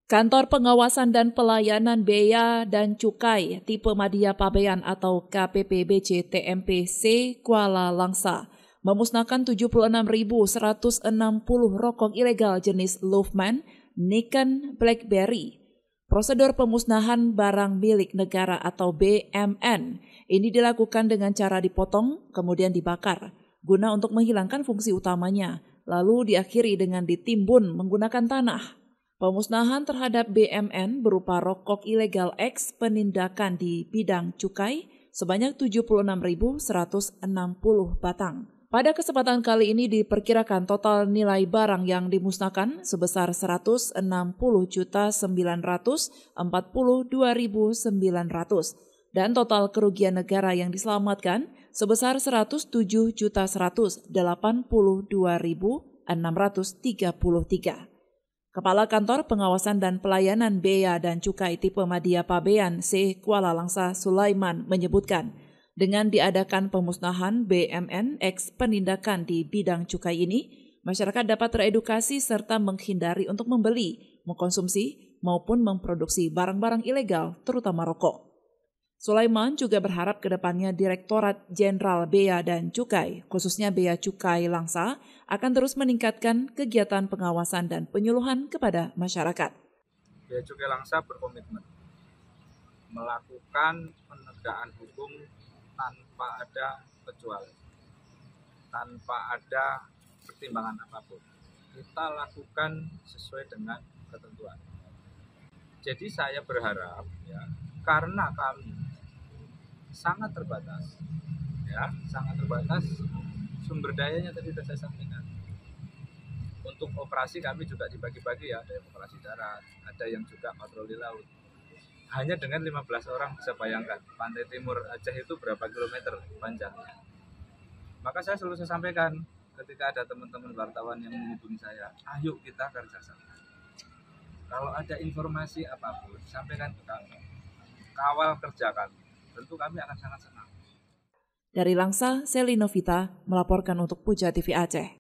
Kantor Pengawasan dan Pelayanan Bea dan Cukai tipe Madya Pabean atau KPPBC TMPC Kuala Langsa memusnahkan 76.160 rokok ilegal jenis Loafman, Niken, Blackberry. Prosedur pemusnahan barang milik negara atau BMN ini dilakukan dengan cara dipotong kemudian dibakar guna untuk menghilangkan fungsi utamanya, lalu diakhiri dengan ditimbun menggunakan tanah. Pemusnahan terhadap BMN berupa rokok ilegal X penindakan di bidang cukai sebanyak 76.160 batang. Pada kesempatan kali ini diperkirakan total nilai barang yang dimusnahkan sebesar 160.942.900 dan total kerugian negara yang diselamatkan sebesar 107.182.633. Kepala Kantor Pengawasan dan Pelayanan Bea dan Cukai tipe Madya Pabean C. Kuala Langsa Sulaiman menyebutkan, dengan diadakan pemusnahan BMN X penindakan di bidang cukai ini, masyarakat dapat teredukasi serta menghindari untuk membeli, mengkonsumsi, maupun memproduksi barang-barang ilegal, terutama rokok. Sulaiman juga berharap ke depannya Direktorat Jenderal Bea dan Cukai, khususnya Bea Cukai Langsa, akan terus meningkatkan kegiatan pengawasan dan penyuluhan kepada masyarakat. Bea Cukai Langsa berkomitmen melakukan penegakan hukum tanpa ada kecuali, tanpa ada pertimbangan apapun. Kita lakukan sesuai dengan ketentuan. Jadi saya berharap ya, karena kami sangat terbatas, sumber dayanya tadi sudah saya sampaikan. Untuk operasi kami juga dibagi-bagi ya, ada yang operasi darat, ada yang juga patroli laut. Hanya dengan 15 orang bisa bayangkan, pantai timur Aceh itu berapa kilometer panjangnya. Maka saya selalu sampaikan ketika ada teman-teman wartawan yang menghubungi saya, ayo kita kerjasama. Kalau ada informasi apapun, sampaikan ke kami. Kawal kerja kami. Tentu kami akan sangat senang. Dari Langsa, Seli Novita melaporkan untuk Puja TV Aceh.